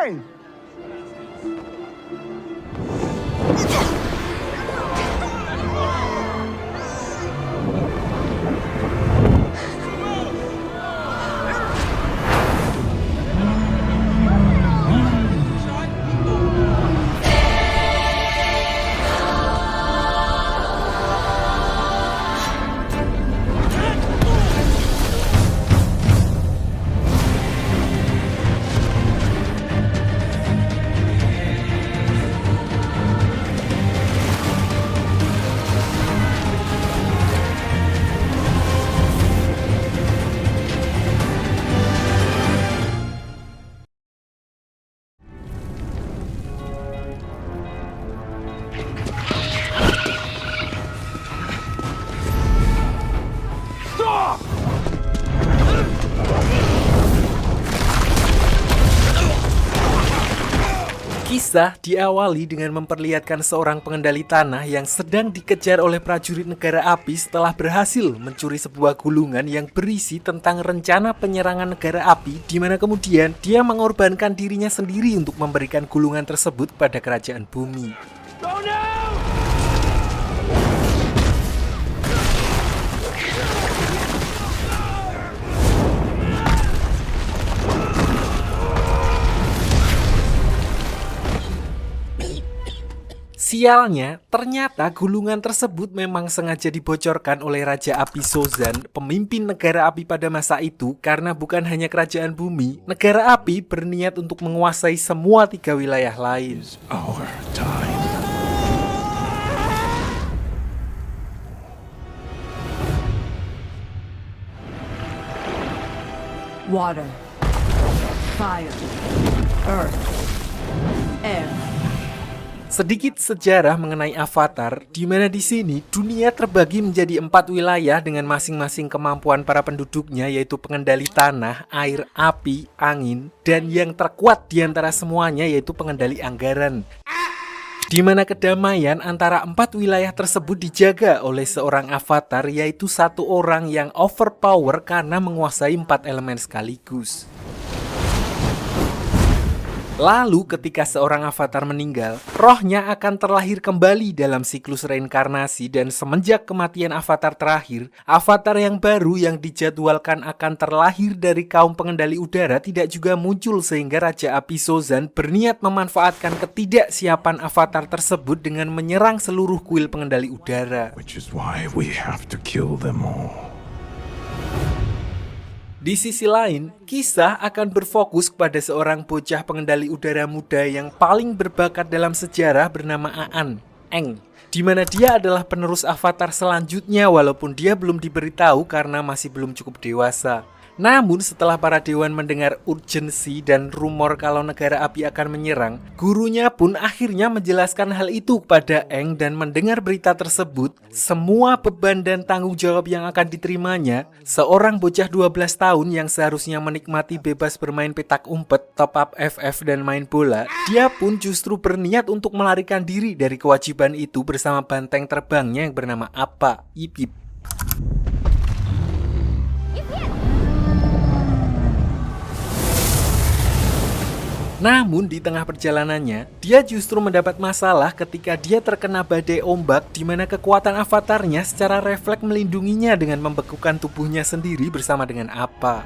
doing? Kisah diawali dengan memperlihatkan seorang pengendali tanah yang sedang dikejar oleh prajurit negara api setelah berhasil mencuri sebuah gulungan yang berisi tentang rencana penyerangan negara api, di mana kemudian dia mengorbankan dirinya sendiri untuk memberikan gulungan tersebut pada kerajaan bumi. Oh no! Sialnya, ternyata gulungan tersebut memang sengaja dibocorkan oleh Raja Api Sozan, pemimpin negara api pada masa itu, karena bukan hanya kerajaan bumi, negara api berniat untuk menguasai semua 3 wilayah lain. Our time. Water, fire, earth, air. Sedikit sejarah mengenai Avatar, di mana di sini dunia terbagi menjadi 4 wilayah dengan masing-masing kemampuan para penduduknya, yaitu pengendali tanah, air, api, angin, dan yang terkuat di antara semuanya yaitu pengendali anggaran. Di mana kedamaian antara 4 wilayah tersebut dijaga oleh seorang avatar, yaitu satu orang yang overpower karena menguasai 4 elemen sekaligus. Lalu ketika seorang avatar meninggal, rohnya akan terlahir kembali dalam siklus reinkarnasi, dan semenjak kematian avatar terakhir, avatar yang baru yang dijadwalkan akan terlahir dari kaum pengendali udara tidak juga muncul, sehingga Raja Api Sozan berniat memanfaatkan ketidaksiapan avatar tersebut dengan menyerang seluruh kuil pengendali udara. Which is why we have to kill them all. Di sisi lain, kisah akan berfokus kepada seorang bocah pengendali udara muda yang paling berbakat dalam sejarah bernama Aan, Eng, di mana dia adalah penerus avatar selanjutnya walaupun dia belum diberitahu karena masih belum cukup dewasa. Namun setelah para dewan mendengar urgensi dan rumor kalau negara api akan menyerang, gurunya pun akhirnya menjelaskan hal itu kepada Eng, dan mendengar berita tersebut, semua beban dan tanggung jawab yang akan diterimanya, seorang bocah 12 tahun yang seharusnya menikmati bebas bermain petak umpet, top up FF dan main bola, dia pun justru berniat untuk melarikan diri dari kewajiban itu bersama banteng terbangnya yang bernama Appa. Yip yip. Namun di tengah perjalanannya, dia justru mendapat masalah ketika dia terkena badai ombak, di mana kekuatan avatarnya secara refleks melindunginya dengan membekukan tubuhnya sendiri bersama dengan Appa.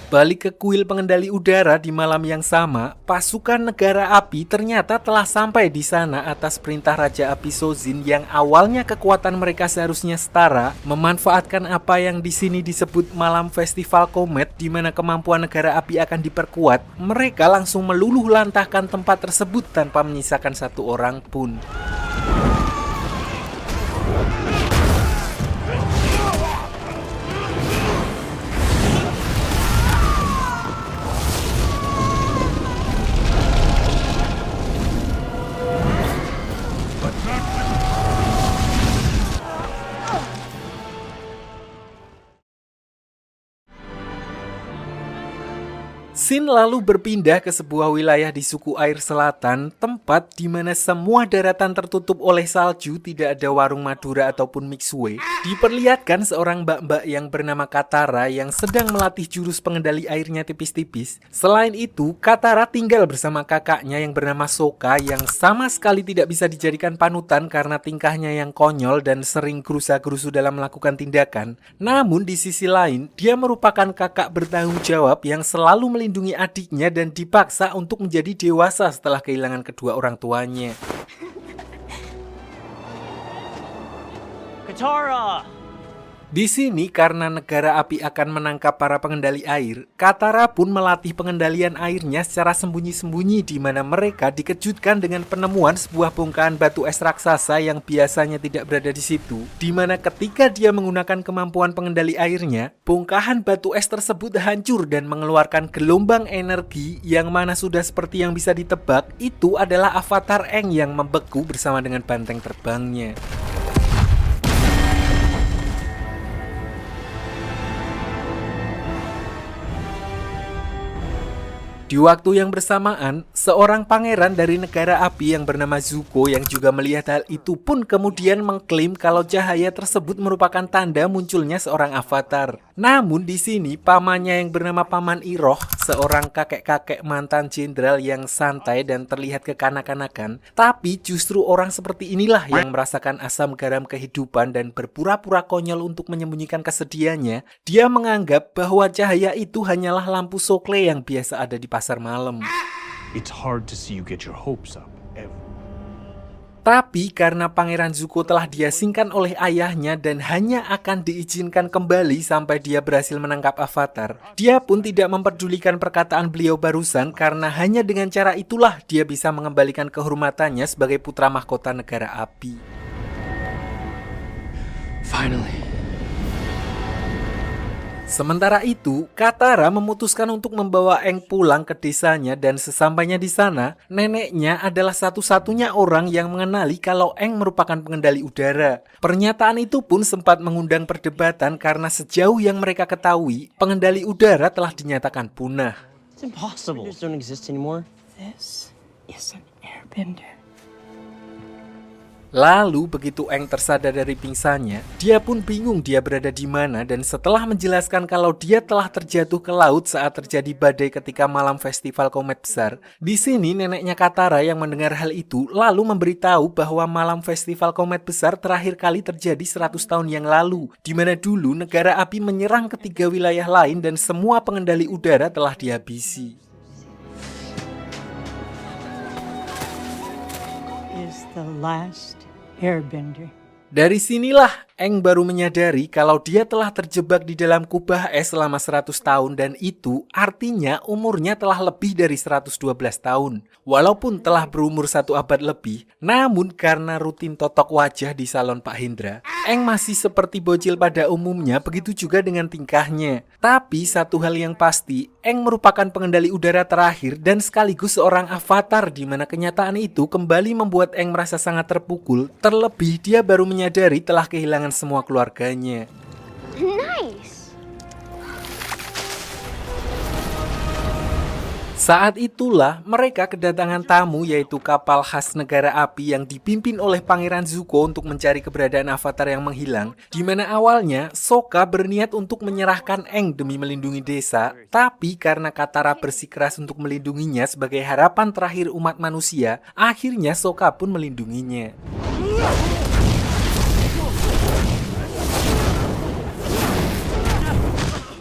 Balik ke kuil pengendali udara di malam yang sama, pasukan negara api ternyata telah sampai di sana atas perintah Raja Api Sozin yang awalnya kekuatan mereka seharusnya setara, memanfaatkan apa yang di sini disebut malam festival komet, di mana kemampuan negara api akan diperkuat. Mereka langsung meluluh lantahkan tempat tersebut tanpa menyisakan satu orang pun. Scene lalu berpindah ke sebuah wilayah di suku air selatan, tempat di mana semua daratan tertutup oleh salju, tidak ada warung Madura ataupun mixue. Diperlihatkan seorang mbak-mbak yang bernama Katara yang sedang melatih jurus pengendali airnya tipis-tipis. Selain itu, Katara tinggal bersama kakaknya yang bernama Sokka yang sama sekali tidak bisa dijadikan panutan karena tingkahnya yang konyol dan sering gerusa-gerusu dalam melakukan tindakan. Namun di sisi lain, dia merupakan kakak bertanggung jawab yang selalu melindungi adiknya dan dipaksa untuk menjadi dewasa setelah kehilangan kedua orang tuanya. Katara! Di sini karena negara api akan menangkap para pengendali air, Katara pun melatih pengendalian airnya secara sembunyi-sembunyi di mana mereka dikejutkan dengan penemuan sebuah bongkahan batu es raksasa yang biasanya tidak berada di situ. Di mana ketika dia menggunakan kemampuan pengendali airnya, bongkahan batu es tersebut hancur dan mengeluarkan gelombang energi yang mana sudah seperti yang bisa ditebak, itu adalah avatar Aang yang membeku bersama dengan banteng terbangnya. Di waktu yang bersamaan, seorang pangeran dari negara api yang bernama Zuko yang juga melihat hal itu pun kemudian mengklaim kalau cahaya tersebut merupakan tanda munculnya seorang avatar. Namun di sini pamannya yang bernama Paman Iroh, seorang kakek-kakek mantan jenderal yang santai dan terlihat kekanak-kanakan, tapi justru orang seperti inilah yang merasakan asam garam kehidupan dan berpura-pura konyol untuk menyembunyikan kesedihannya. Dia menganggap bahwa cahaya itu hanyalah lampu sokle yang biasa ada di pasar malam. It's hard to see you get your hopes up ever. Tapi karena Pangeran Zuko telah diasingkan oleh ayahnya dan hanya akan diizinkan kembali sampai dia berhasil menangkap Avatar, dia pun tidak memperdulikan perkataan beliau barusan karena hanya dengan cara itulah dia bisa mengembalikan kehormatannya sebagai putra mahkota negara api. Finally. Sementara itu, Katara memutuskan untuk membawa Aang pulang ke desanya dan sesampainya di sana, neneknya adalah satu-satunya orang yang mengenali kalau Aang merupakan pengendali udara. Pernyataan itu pun sempat mengundang perdebatan karena sejauh yang mereka ketahui, pengendali udara telah dinyatakan punah. It's impossible. These don't exist anymore. This is an airbender. Lalu begitu Aang tersadar dari pingsannya, dia pun bingung dia berada di mana dan setelah menjelaskan kalau dia telah terjatuh ke laut saat terjadi badai ketika malam festival komet besar. Di sini neneknya Katara yang mendengar hal itu lalu memberitahu bahwa malam festival komet besar terakhir kali terjadi 100 tahun yang lalu, di mana dulu negara api menyerang ketiga wilayah lain dan semua pengendali udara telah dihabisi. Is the last airbender. Dari sinilah Aang baru menyadari kalau dia telah terjebak di dalam kubah es selama 100 tahun dan itu artinya umurnya telah lebih dari 112 tahun. Walaupun telah berumur 1 abad lebih, namun karena rutin totok wajah di salon Pak Hendra, Aang masih seperti bocil pada umumnya, begitu juga dengan tingkahnya. Tapi satu hal yang pasti, Aang merupakan pengendali udara terakhir dan sekaligus seorang avatar di mana kenyataan itu kembali membuat Aang merasa sangat terpukul, terlebih dia baru menyadari telah kehilangan semua keluarganya. Nice. Saat itulah mereka kedatangan tamu yaitu kapal khas negara api yang dipimpin oleh Pangeran Zuko untuk mencari keberadaan avatar yang menghilang, di mana awalnya Sokka berniat untuk menyerahkan Aang demi melindungi desa, tapi karena Katara bersikeras untuk melindunginya sebagai harapan terakhir umat manusia, akhirnya Sokka pun melindunginya.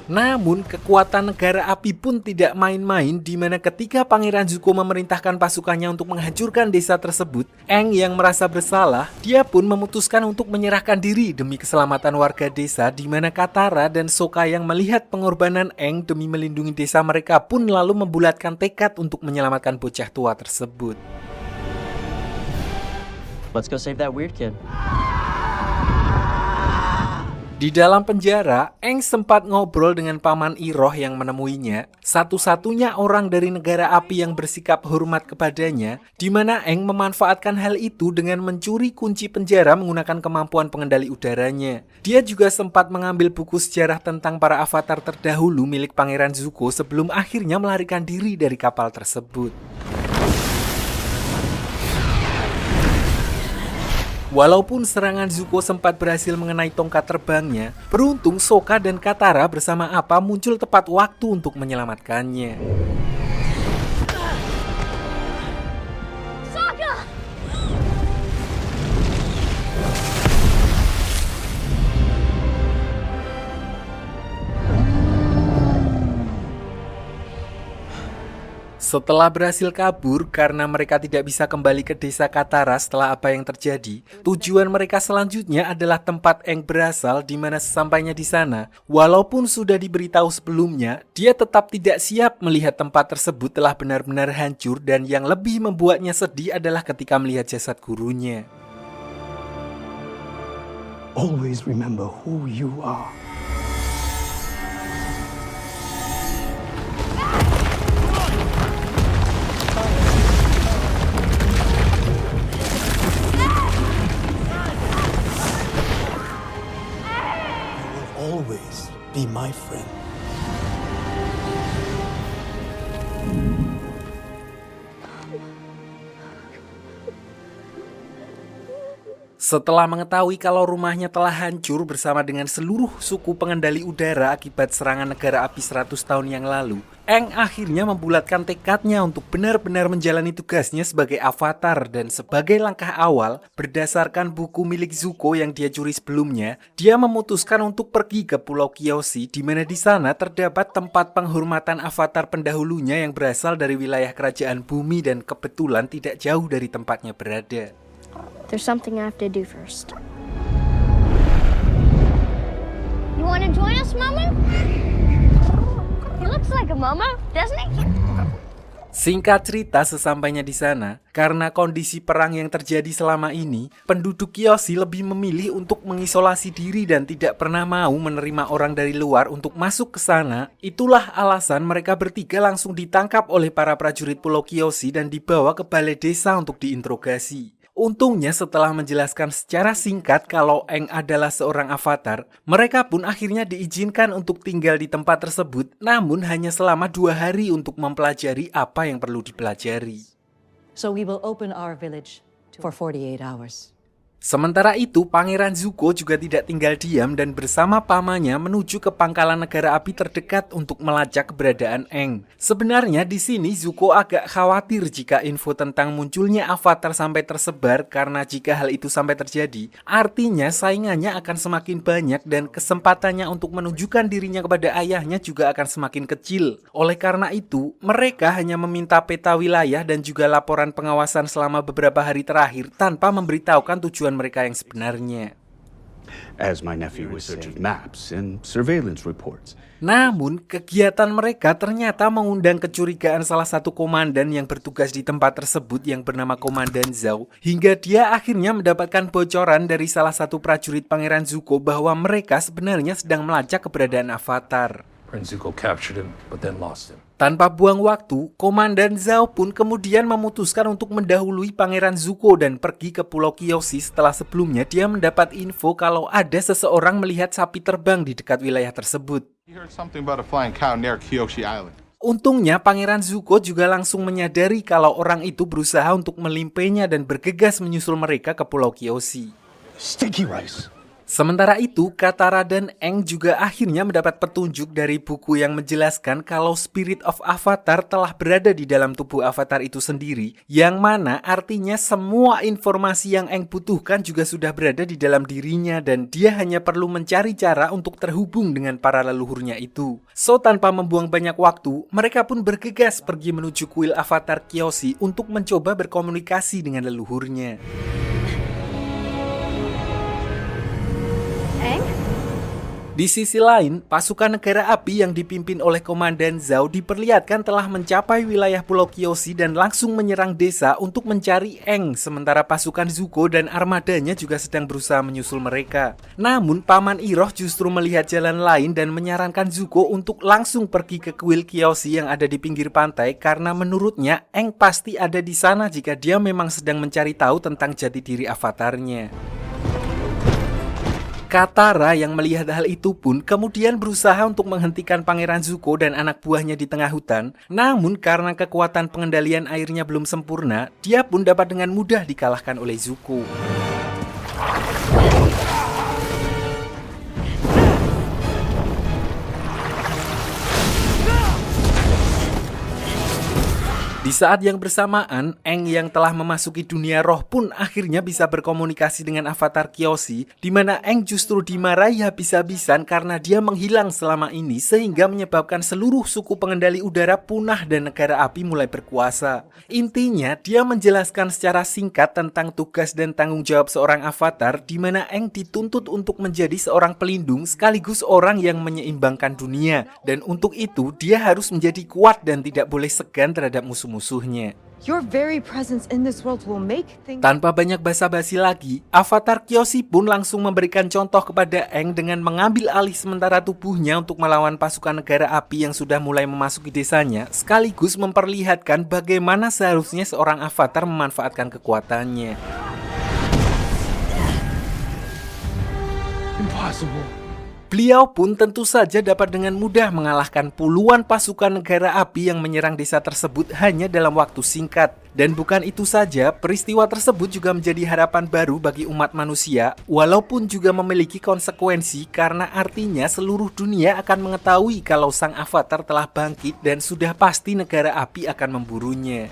Namun, kekuatan negara api pun tidak main-main di mana ketika Pangeran Zuko memerintahkan pasukannya untuk menghancurkan desa tersebut, Aang yang merasa bersalah, dia pun memutuskan untuk menyerahkan diri demi keselamatan warga desa di mana Katara dan Sokka yang melihat pengorbanan Aang demi melindungi desa mereka pun lalu membulatkan tekad untuk menyelamatkan bocah tua tersebut. Let's go save that weird kid. Di Di dalam penjara, Aang sempat ngobrol dengan Paman Iroh yang menemuinya, satu-satunya orang dari negara api yang bersikap hormat kepadanya, di mana Aang memanfaatkan hal itu dengan mencuri kunci penjara menggunakan kemampuan pengendali udaranya. Dia juga sempat mengambil buku sejarah tentang para avatar terdahulu milik Pangeran Zuko sebelum akhirnya melarikan diri dari kapal tersebut. Walaupun serangan Zuko sempat berhasil mengenai tongkat terbangnya, beruntung Sokka dan Katara bersama Appa muncul tepat waktu untuk menyelamatkannya. Sokka! Setelah berhasil kabur karena mereka tidak bisa kembali ke desa Katara setelah apa yang terjadi, tujuan mereka selanjutnya adalah tempat Aang berasal, di mana sesampainya di sana, walaupun sudah diberitahu sebelumnya, dia tetap tidak siap melihat tempat tersebut telah benar-benar hancur, dan yang lebih membuatnya sedih adalah ketika melihat jasad gurunya. Always remember who you are. Always be my friend. Setelah mengetahui kalau rumahnya telah hancur bersama dengan seluruh suku pengendali udara akibat serangan negara api 100 tahun yang lalu, Aang akhirnya membulatkan tekadnya untuk benar-benar menjalani tugasnya sebagai avatar, dan sebagai langkah awal, berdasarkan buku milik Zuko yang dia curi sebelumnya, dia memutuskan untuk pergi ke Pulau Kyoshi, di mana di sana terdapat tempat penghormatan avatar pendahulunya yang berasal dari wilayah kerajaan bumi dan kebetulan tidak jauh dari tempatnya berada. There's something I have to do first. You want to join us, Mama? He looks like a mama, doesn't he? Singkat cerita, sesampainya di sana, karena kondisi perang yang terjadi selama ini, penduduk Kyoshi lebih memilih untuk mengisolasi diri dan tidak pernah mau menerima orang dari luar untuk masuk ke sana. Itulah alasan mereka bertiga langsung ditangkap oleh para prajurit Pulau Kyoshi dan dibawa ke balai desa untuk diinterogasi. Untungnya setelah menjelaskan secara singkat kalau Aang adalah seorang avatar, mereka pun akhirnya diizinkan untuk tinggal di tempat tersebut, namun hanya selama 2 hari untuk mempelajari apa yang perlu dipelajari. So we will open our village for 48 hours. Sementara itu, Pangeran Zuko juga tidak tinggal diam dan bersama pamannya menuju ke pangkalan negara api terdekat untuk melacak keberadaan Aang. Sebenarnya di sini Zuko agak khawatir jika info tentang munculnya avatar sampai tersebar, karena jika hal itu sampai terjadi, artinya saingannya akan semakin banyak dan kesempatannya untuk menunjukkan dirinya kepada ayahnya juga akan semakin kecil. Oleh karena itu, mereka hanya meminta peta wilayah dan juga laporan pengawasan selama beberapa hari terakhir tanpa memberitahukan tujuan mereka yang sebenarnya. As my nephew was saying, maps and surveillance reports. Namun, kegiatan mereka ternyata mengundang kecurigaan salah satu komandan yang bertugas di tempat tersebut yang bernama Komandan Zhao, hingga dia akhirnya mendapatkan bocoran dari salah satu prajurit Pangeran Zuko bahwa mereka sebenarnya sedang melacak keberadaan avatar. Prince Zuko captured him, but then lost him. Tanpa buang waktu, Komandan Zhao pun kemudian memutuskan untuk mendahului Pangeran Zuko dan pergi ke Pulau Kyoshi setelah sebelumnya dia mendapat info kalau ada seseorang melihat sapi terbang di dekat wilayah tersebut. He heard something about a flying cow near Kyoshi Island. Untungnya Pangeran Zuko juga langsung menyadari kalau orang itu berusaha untuk melimpainya dan bergegas menyusul mereka ke Pulau Kyoshi. Sticky rice. Sementara itu, Katara dan Aang juga akhirnya mendapat petunjuk dari buku yang menjelaskan kalau Spirit of Avatar telah berada di dalam tubuh Avatar itu sendiri, yang mana artinya semua informasi yang Aang butuhkan juga sudah berada di dalam dirinya dan dia hanya perlu mencari cara untuk terhubung dengan para leluhurnya itu. So, tanpa membuang banyak waktu, mereka pun bergegas pergi menuju kuil Avatar Kyoshi untuk mencoba berkomunikasi dengan leluhurnya. Di sisi lain, pasukan negara api yang dipimpin oleh Komandan Zhao diperlihatkan telah mencapai wilayah Pulau Kyoshi dan langsung menyerang desa untuk mencari Aang, sementara pasukan Zuko dan armadanya juga sedang berusaha menyusul mereka. Namun, Paman Iroh justru melihat jalan lain dan menyarankan Zuko untuk langsung pergi ke kuil Kyoshi yang ada di pinggir pantai karena menurutnya Aang pasti ada di sana jika dia memang sedang mencari tahu tentang jati diri avatarnya. Katara yang melihat hal itu pun kemudian berusaha untuk menghentikan Pangeran Zuko dan anak buahnya di tengah hutan. Namun karena kekuatan pengendalian airnya belum sempurna, dia pun dapat dengan mudah dikalahkan oleh Zuko. Di saat yang bersamaan, Aang yang telah memasuki dunia roh pun akhirnya bisa berkomunikasi dengan avatar Kyoshi, di mana Aang justru dimarahi habis-habisan karena dia menghilang selama ini sehingga menyebabkan seluruh suku pengendali udara punah dan negara api mulai berkuasa. Intinya, dia menjelaskan secara singkat tentang tugas dan tanggung jawab seorang avatar, di mana Aang dituntut untuk menjadi seorang pelindung sekaligus orang yang menyeimbangkan dunia, dan untuk itu dia harus menjadi kuat dan tidak boleh segan terhadap musuhnya. Your very presence in this world will make things... Tanpa banyak basa-basi lagi, avatar Kyoshi pun langsung memberikan contoh kepada Aang dengan mengambil alih sementara tubuhnya untuk melawan pasukan negara api yang sudah mulai memasuki desanya, sekaligus memperlihatkan bagaimana seharusnya seorang avatar memanfaatkan kekuatannya. Impossible. Beliau pun tentu saja dapat dengan mudah mengalahkan puluhan pasukan negara api yang menyerang desa tersebut hanya dalam waktu singkat. Dan bukan itu saja, peristiwa tersebut juga menjadi harapan baru bagi umat manusia, walaupun juga memiliki konsekuensi karena artinya seluruh dunia akan mengetahui kalau sang avatar telah bangkit dan sudah pasti negara api akan memburunya.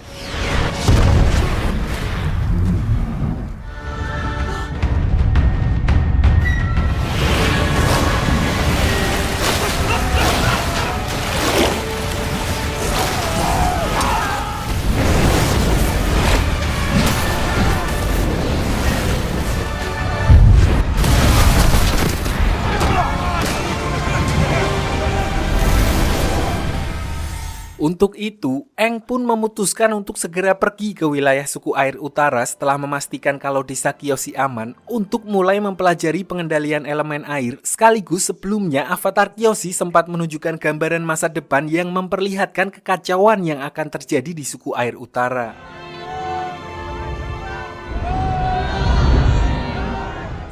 Untuk itu, Aang pun memutuskan untuk segera pergi ke wilayah suku air utara setelah memastikan kalau desa Kyoshi aman untuk mulai mempelajari pengendalian elemen air, sekaligus sebelumnya avatar Kyoshi sempat menunjukkan gambaran masa depan yang memperlihatkan kekacauan yang akan terjadi di suku air utara.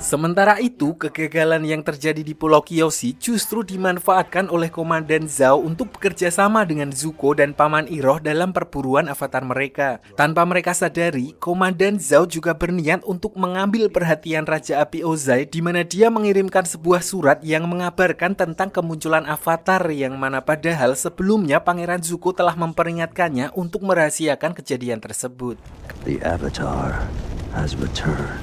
Sementara itu, kegagalan yang terjadi di Pulau Kyoshi justru dimanfaatkan oleh Komandan Zhao untuk bekerja sama dengan Zuko dan Paman Iroh dalam perburuan avatar mereka. Tanpa mereka sadari, Komandan Zhao juga berniat untuk mengambil perhatian Raja Api Ozai, di mana dia mengirimkan sebuah surat yang mengabarkan tentang kemunculan avatar yang mana padahal sebelumnya Pangeran Zuko telah memperingatkannya untuk merahasiakan kejadian tersebut. The Avatar has returned.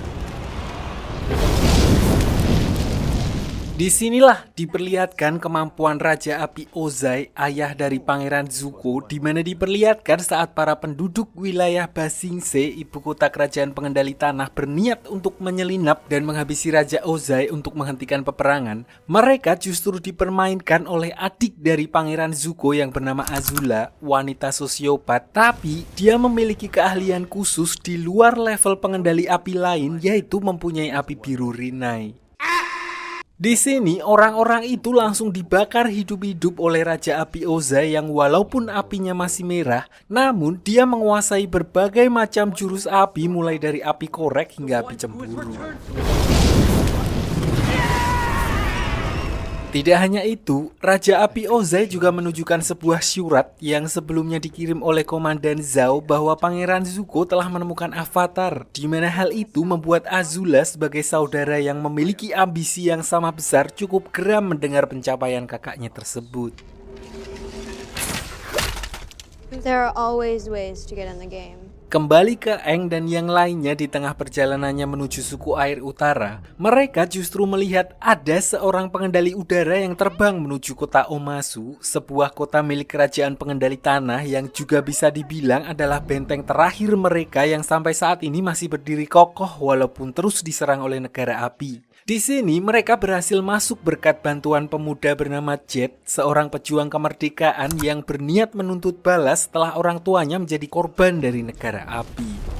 Disinilah diperlihatkan kemampuan Raja Api Ozai, ayah dari Pangeran Zuko, di mana diperlihatkan saat para penduduk wilayah Ba Sing Se, ibu kota kerajaan pengendali tanah, berniat untuk menyelinap dan menghabisi Raja Ozai untuk menghentikan peperangan. Mereka justru dipermainkan oleh adik dari Pangeran Zuko yang bernama Azula, wanita sosiopat, tapi dia memiliki keahlian khusus di luar level pengendali api lain, yaitu mempunyai api biru Rinai. Di sini, orang-orang itu langsung dibakar hidup-hidup oleh Raja Api Ozai yang walaupun apinya masih merah, namun dia menguasai berbagai macam jurus api mulai dari api korek hingga api cemburu. Tidak hanya itu, Raja Api Ozai juga menunjukkan sebuah surat yang sebelumnya dikirim oleh Komandan Zhao bahwa Pangeran Zuko telah menemukan avatar, di mana hal itu membuat Azula sebagai saudara yang memiliki ambisi yang sama besar cukup geram mendengar pencapaian kakaknya tersebut. There are always ways to get in the game. Kembali ke Aang dan yang lainnya di tengah perjalanannya menuju suku air utara, mereka justru melihat ada seorang pengendali udara yang terbang menuju kota Omasu, sebuah kota milik kerajaan pengendali tanah yang juga bisa dibilang adalah benteng terakhir mereka yang sampai saat ini masih berdiri kokoh walaupun terus diserang oleh negara api. Di sini mereka berhasil masuk berkat bantuan pemuda bernama Jet, seorang pejuang kemerdekaan yang berniat menuntut balas setelah orang tuanya menjadi korban dari negara api.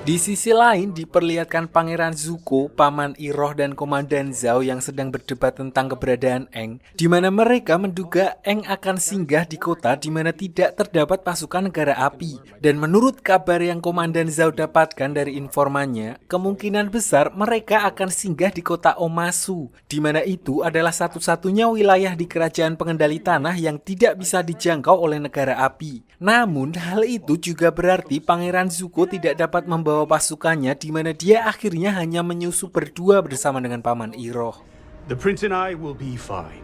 Di sisi lain diperlihatkan Pangeran Zuko, Paman Iroh dan Komandan Zhao yang sedang berdebat tentang keberadaan Aang, di mana mereka menduga Aang akan singgah di kota di mana tidak terdapat pasukan negara api. Dan menurut kabar yang Komandan Zhao dapatkan dari informannya, kemungkinan besar mereka akan singgah di kota Omasu, di mana itu adalah satu-satunya wilayah di kerajaan pengendali tanah yang tidak bisa dijangkau oleh negara api. Namun hal itu juga berarti Pangeran Zuko tidak dapat membawa pasukannya, di mana dia akhirnya hanya menyusup berdua bersama dengan Paman Iroh. The prince and I will be fine.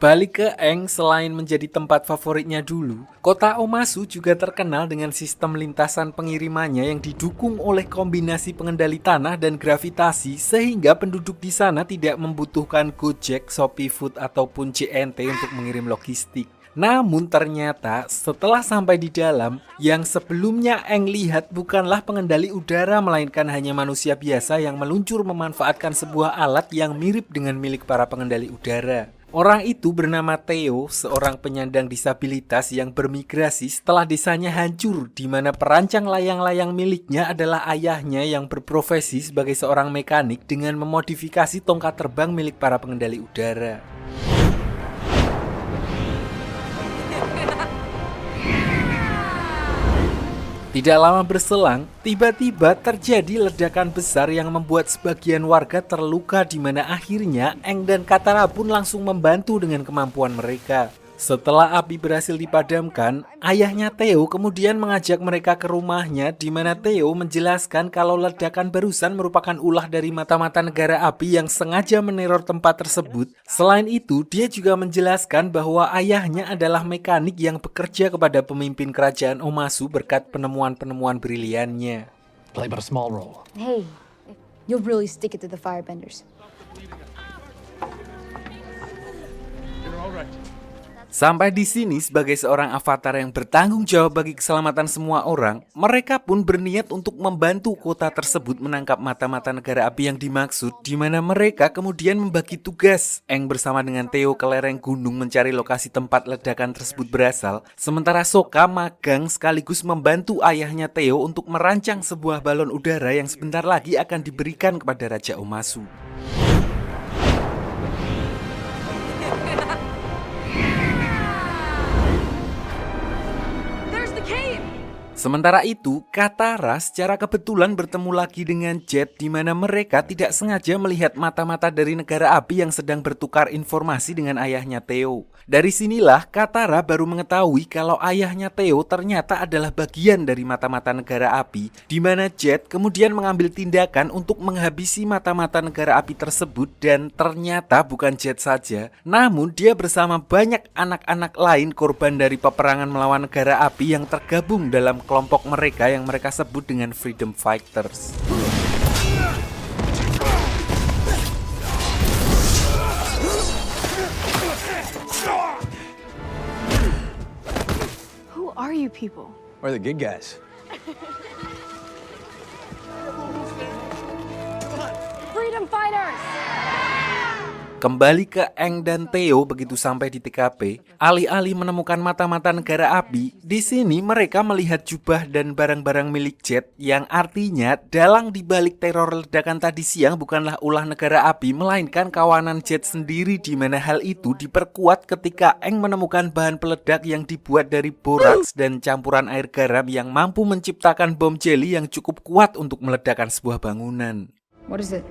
Balik ke Aang, selain menjadi tempat favoritnya dulu, kota Omasu juga terkenal dengan sistem lintasan pengirimannya yang didukung oleh kombinasi pengendali tanah dan gravitasi, sehingga penduduk di sana tidak membutuhkan Gojek, Shopee Food ataupun JNT untuk mengirim logistik. Namun ternyata setelah sampai di dalam, yang sebelumnya Aang lihat bukanlah pengendali udara melainkan hanya manusia biasa yang meluncur memanfaatkan sebuah alat yang mirip dengan milik para pengendali udara. Orang itu bernama Theo, seorang penyandang disabilitas yang bermigrasi setelah desanya hancur, di mana perancang layang-layang miliknya adalah ayahnya yang berprofesi sebagai seorang mekanik dengan memodifikasi tongkat terbang milik para pengendali udara. Tidak lama berselang, tiba-tiba terjadi ledakan besar yang membuat sebagian warga terluka, di mana akhirnya Aang dan Katara pun langsung membantu dengan kemampuan mereka. Setelah api berhasil dipadamkan, ayahnya Theo kemudian mengajak mereka ke rumahnya, di mana Theo menjelaskan kalau ledakan barusan merupakan ulah dari mata-mata negara api yang sengaja meneror tempat tersebut. Selain itu, dia juga menjelaskan bahwa ayahnya adalah mekanik yang bekerja kepada pemimpin kerajaan Omasu berkat penemuan-penemuan briliannya. Play but a small role. Hey, you'll really stick it to the firebenders. Sampai di sini, sebagai seorang avatar yang bertanggung jawab bagi keselamatan semua orang, mereka pun berniat untuk membantu kota tersebut menangkap mata-mata negara api yang dimaksud, di mana mereka kemudian membagi tugas. Aang bersama dengan Theo ke lereng gunung mencari lokasi tempat ledakan tersebut berasal, sementara Sokka magang sekaligus membantu ayahnya Theo untuk merancang sebuah balon udara yang sebentar lagi akan diberikan kepada Raja Omasu. Sementara itu, Katara secara kebetulan bertemu lagi dengan Jet, di mana mereka tidak sengaja melihat mata-mata dari negara api yang sedang bertukar informasi dengan ayahnya Theo. Dari sinilah Katara baru mengetahui kalau ayahnya Theo ternyata adalah bagian dari mata-mata negara api, di mana Jet kemudian mengambil tindakan untuk menghabisi mata-mata negara api tersebut, dan ternyata bukan Jet saja, namun dia bersama banyak anak-anak lain korban dari peperangan melawan negara api yang tergabung dalam kelompok mereka yang mereka sebut dengan Freedom Fighters. Who are you people? We're the good guys. Freedom fighters! Kembali ke Aang dan Theo begitu sampai di TKP, alih-alih menemukan mata-mata negara api, di sini mereka melihat jubah dan barang-barang milik Jet, yang artinya dalang dibalik teror ledakan tadi siang bukanlah ulah negara api, melainkan kawanan Jet sendiri, di mana hal itu diperkuat ketika Aang menemukan bahan peledak yang dibuat dari boraks dan campuran air garam yang mampu menciptakan bom jeli yang cukup kuat untuk meledakkan sebuah bangunan. What is it?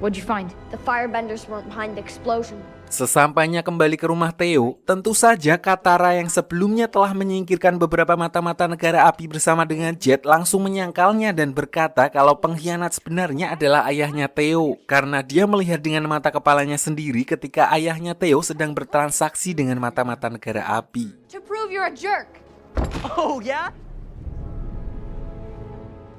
What'd you find? The firebenders weren't behind the explosion. Sesampainya kembali ke rumah Theo, tentu saja Katara yang sebelumnya telah menyingkirkan beberapa mata-mata negara api bersama dengan Jet langsung menyangkalnya dan berkata kalau pengkhianat sebenarnya adalah ayahnya Theo, karena dia melihat dengan mata kepalanya sendiri ketika ayahnya Theo sedang bertransaksi dengan mata-mata negara api. To prove you're a jerk! Oh, yeah?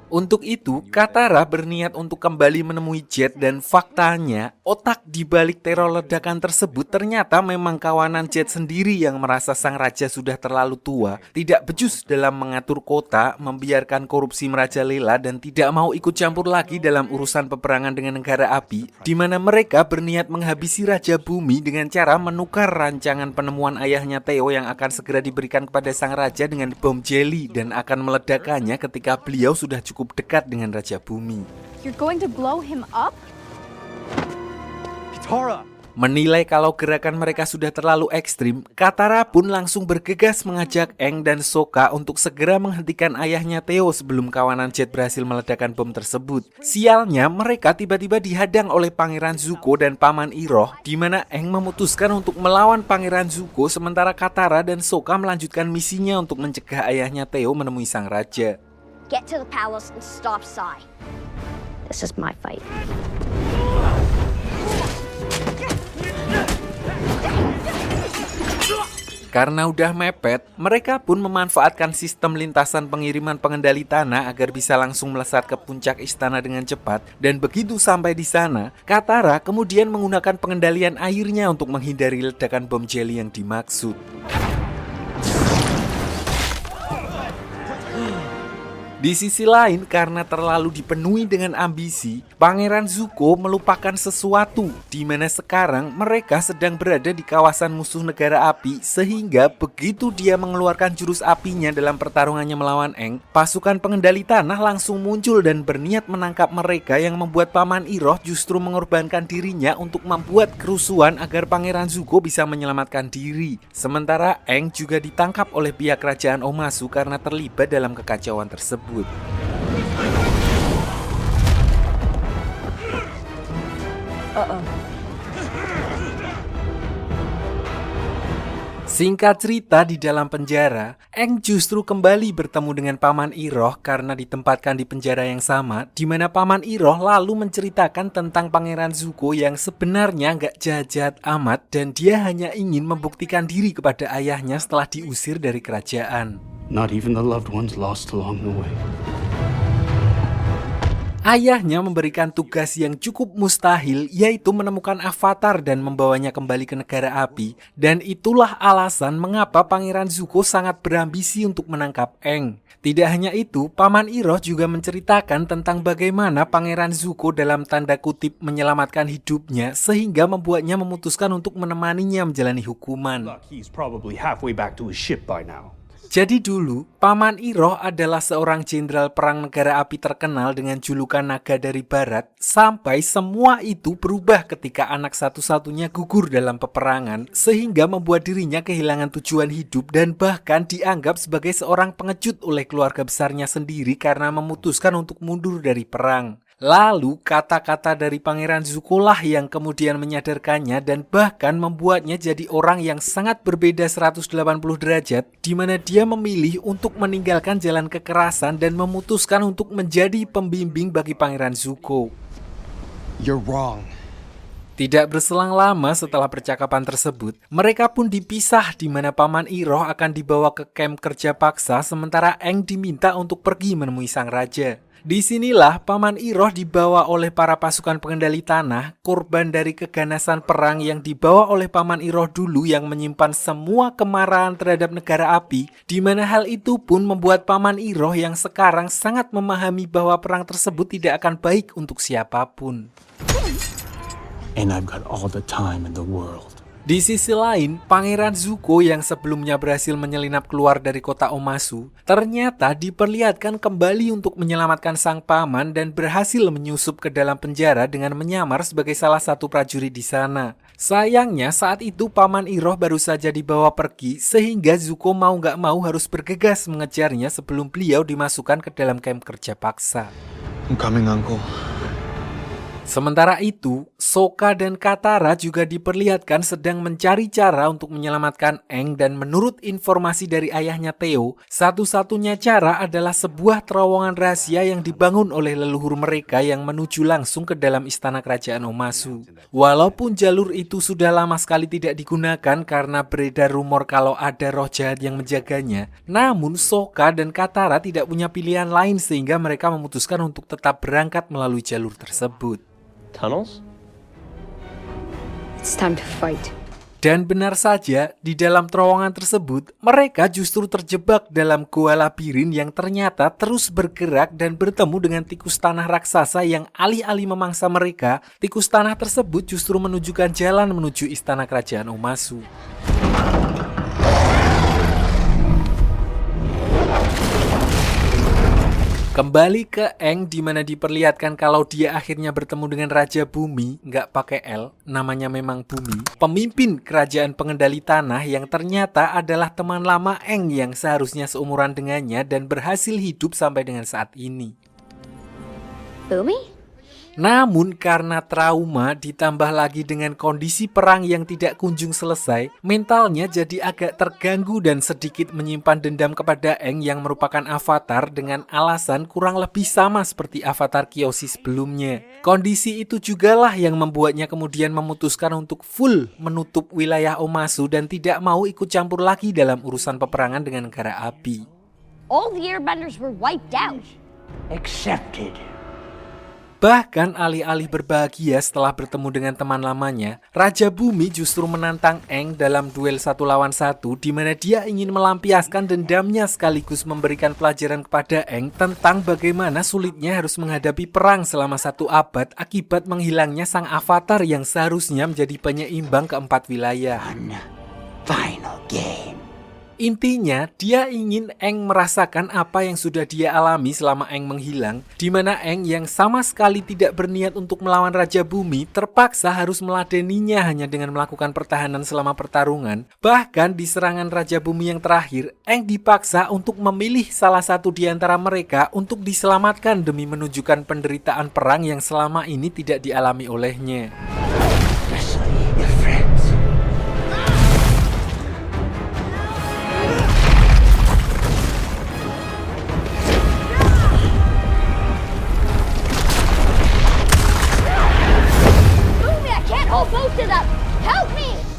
Untuk itu, Katara berniat untuk kembali menemui Jet dan faktanya, otak di balik teror ledakan tersebut ternyata memang kawanan Jet sendiri yang merasa sang raja sudah terlalu tua, tidak becus dalam mengatur kota, membiarkan korupsi merajalela dan tidak mau ikut campur lagi dalam urusan peperangan dengan negara api, di mana mereka berniat menghabisi Raja Bumi dengan cara menukar rancangan penemuan ayahnya Theo yang akan segera diberikan kepada sang raja dengan bom jelly dan akan meledakkannya ketika beliau sudah cukup dekat dengan Raja Bumi. You're going to blow him up? Katara! Menilai kalau gerakan mereka sudah terlalu ekstrim, Katara pun langsung bergegas mengajak Aang dan Sokka untuk segera menghentikan ayahnya Theo sebelum kawanan Jet berhasil meledakkan bom tersebut. Sialnya, mereka tiba-tiba dihadang oleh Pangeran Zuko dan Paman Iroh, di mana Aang memutuskan untuk melawan Pangeran Zuko sementara Katara dan Sokka melanjutkan misinya untuk mencegah ayahnya Theo menemui sang raja. Get to the palace and stop Sai. This is my fight. Karena udah mepet, mereka pun memanfaatkan sistem lintasan pengiriman pengendali tanah agar bisa langsung melesat ke puncak istana dengan cepat. Dan begitu sampai di sana, Katara kemudian menggunakan pengendalian airnya untuk menghindari ledakan bom jelly yang dimaksud. Di sisi lain, karena terlalu dipenuhi dengan ambisi, Pangeran Zuko melupakan sesuatu, di mana sekarang mereka sedang berada di kawasan musuh negara api, sehingga begitu dia mengeluarkan jurus apinya dalam pertarungannya melawan Aang, pasukan pengendali tanah langsung muncul dan berniat menangkap mereka yang membuat Paman Iroh justru mengorbankan dirinya untuk membuat kerusuhan agar Pangeran Zuko bisa menyelamatkan diri. Sementara Aang juga ditangkap oleh pihak kerajaan Omasu karena terlibat dalam kekacauan tersebut. Singkat cerita, di dalam penjara, Aang justru kembali bertemu dengan Paman Iroh karena ditempatkan di penjara yang sama, di mana Paman Iroh lalu menceritakan tentang Pangeran Zuko yang sebenarnya nggak jahat-jahat amat dan dia hanya ingin membuktikan diri kepada ayahnya setelah diusir dari kerajaan. Not even the loved ones lost along the way. Ayahnya memberikan tugas yang cukup mustahil, yaitu menemukan Avatar dan membawanya kembali ke negara api. Dan itulah alasan mengapa Pangeran Zuko sangat berambisi untuk menangkap Aang. Tidak hanya itu, Paman Iroh juga menceritakan tentang bagaimana Pangeran Zuko dalam tanda kutip menyelamatkan hidupnya, sehingga membuatnya memutuskan untuk menemaninya menjalani hukuman. He's probably halfway back to his ship by now. Jadi dulu, Paman Iroh adalah seorang jenderal perang negara api terkenal dengan julukan Naga dari Barat, sampai semua itu berubah ketika anak satu-satunya gugur dalam peperangan, sehingga membuat dirinya kehilangan tujuan hidup dan bahkan dianggap sebagai seorang pengecut oleh keluarga besarnya sendiri karena memutuskan untuk mundur dari perang. Lalu kata-kata dari Pangeran Zuko lah yang kemudian menyadarkannya dan bahkan membuatnya jadi orang yang sangat berbeda 180 derajat, di mana dia memilih untuk meninggalkan jalan kekerasan dan memutuskan untuk menjadi pembimbing bagi Pangeran Zuko. You're wrong. Tidak berselang lama setelah percakapan tersebut, mereka pun dipisah di mana Paman Iroh akan dibawa ke kamp kerja paksa sementara Aang diminta untuk pergi menemui sang raja. Disinilah Paman Iroh dibawa oleh para pasukan pengendali tanah, korban dari keganasan perang yang dibawa oleh Paman Iroh dulu yang menyimpan semua kemarahan terhadap negara api, di mana hal itu pun membuat Paman Iroh yang sekarang sangat memahami bahwa perang tersebut tidak akan baik untuk siapapun. And I've got all the time in the world. Di sisi lain, Pangeran Zuko yang sebelumnya berhasil menyelinap keluar dari kota Omasu, ternyata diperlihatkan kembali untuk menyelamatkan sang paman dan berhasil menyusup ke dalam penjara dengan menyamar sebagai salah satu prajurit di sana. Sayangnya saat itu Paman Iroh baru saja dibawa pergi, sehingga Zuko mau gak mau harus bergegas mengejarnya sebelum beliau dimasukkan ke dalam kamp kerja paksa. I'm coming, Uncle. Sementara itu, Sokka dan Katara juga diperlihatkan sedang mencari cara untuk menyelamatkan Aang, dan menurut informasi dari ayahnya Theo, satu-satunya cara adalah sebuah terowongan rahasia yang dibangun oleh leluhur mereka yang menuju langsung ke dalam istana kerajaan Omasu. Walaupun jalur itu sudah lama sekali tidak digunakan karena beredar rumor kalau ada roh jahat yang menjaganya, namun Sokka dan Katara tidak punya pilihan lain sehingga mereka memutuskan untuk tetap berangkat melalui jalur tersebut. Tunnels? It's time to fight. Dan benar saja, di dalam terowongan tersebut, mereka justru terjebak dalam goa labirin yang ternyata terus bergerak dan bertemu dengan tikus tanah raksasa yang alih-alih memangsa mereka, tikus tanah tersebut justru menunjukkan jalan menuju istana kerajaan Omasu. Kembali ke Aang, di mana diperlihatkan kalau dia akhirnya bertemu dengan Raja Bumi, nggak pakai L, namanya memang Bumi, pemimpin kerajaan pengendali tanah yang ternyata adalah teman lama Aang yang seharusnya seumuran dengannya dan berhasil hidup sampai dengan saat ini. Bumi? Namun karena trauma ditambah lagi dengan kondisi perang yang tidak kunjung selesai, mentalnya jadi agak terganggu dan sedikit menyimpan dendam kepada Aang yang merupakan avatar dengan alasan kurang lebih sama seperti avatar Kyoshi sebelumnya. Kondisi itu jugalah yang membuatnya kemudian memutuskan untuk full menutup wilayah Omasu dan tidak mau ikut campur lagi dalam urusan peperangan dengan negara api. All the airbenders were wiped out. Accepted. Bahkan alih-alih berbahagia setelah bertemu dengan teman lamanya, Raja Bumi justru menantang Aang dalam duel 1 lawan 1 di mana dia ingin melampiaskan dendamnya sekaligus memberikan pelajaran kepada Aang tentang bagaimana sulitnya harus menghadapi perang selama 1 abad akibat menghilangnya sang avatar yang seharusnya menjadi penyeimbang keempat wilayah. Final game. Intinya, dia ingin Aang merasakan apa yang sudah dia alami selama Aang menghilang, di mana Aang yang sama sekali tidak berniat untuk melawan Raja Bumi terpaksa harus meladeninya hanya dengan melakukan pertahanan selama pertarungan. Bahkan di serangan Raja Bumi yang terakhir, Aang dipaksa untuk memilih salah satu di antara mereka untuk diselamatkan demi menunjukkan penderitaan perang yang selama ini tidak dialami olehnya.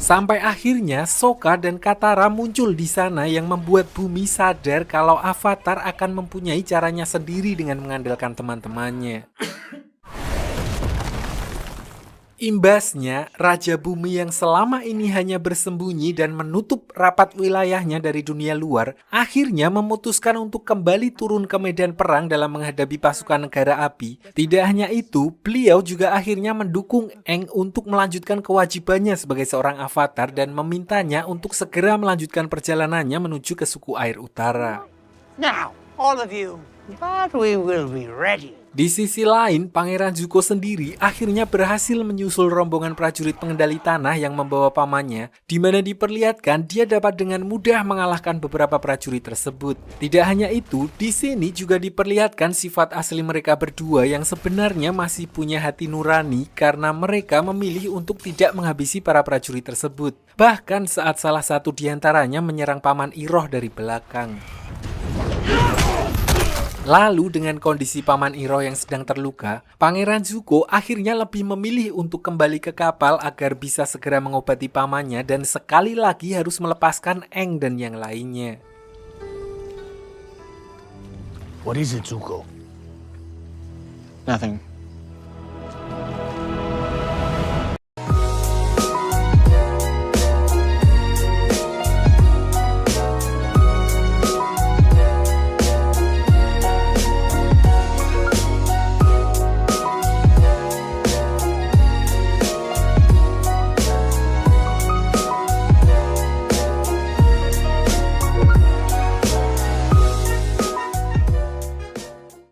Sampai akhirnya Sokka dan Katara muncul di sana yang membuat Bumi sadar kalau Avatar akan mempunyai caranya sendiri dengan mengandalkan teman-temannya. Imbasnya, Raja Bumi yang selama ini hanya bersembunyi dan menutup rapat wilayahnya dari dunia luar, akhirnya memutuskan untuk kembali turun ke medan perang dalam menghadapi pasukan negara api. Tidak hanya itu, beliau juga akhirnya mendukung Aang untuk melanjutkan kewajibannya sebagai seorang avatar dan memintanya untuk segera melanjutkan perjalanannya menuju ke suku air utara. Now, all of you, but we will be ready. Di sisi lain, Pangeran Zuko sendiri akhirnya berhasil menyusul rombongan prajurit pengendali tanah yang membawa pamannya, di mana diperlihatkan dia dapat dengan mudah mengalahkan beberapa prajurit tersebut. Tidak hanya itu, di sini juga diperlihatkan sifat asli mereka berdua yang sebenarnya masih punya hati nurani karena mereka memilih untuk tidak menghabisi para prajurit tersebut. Bahkan saat salah satu di antaranya menyerang Paman Iroh dari belakang. Lalu dengan kondisi Paman Iroh yang sedang terluka, Pangeran Zuko akhirnya lebih memilih untuk kembali ke kapal agar bisa segera mengobati pamannya dan sekali lagi harus melepaskan Aang dan yang lainnya. What is it, Zuko? Nothing.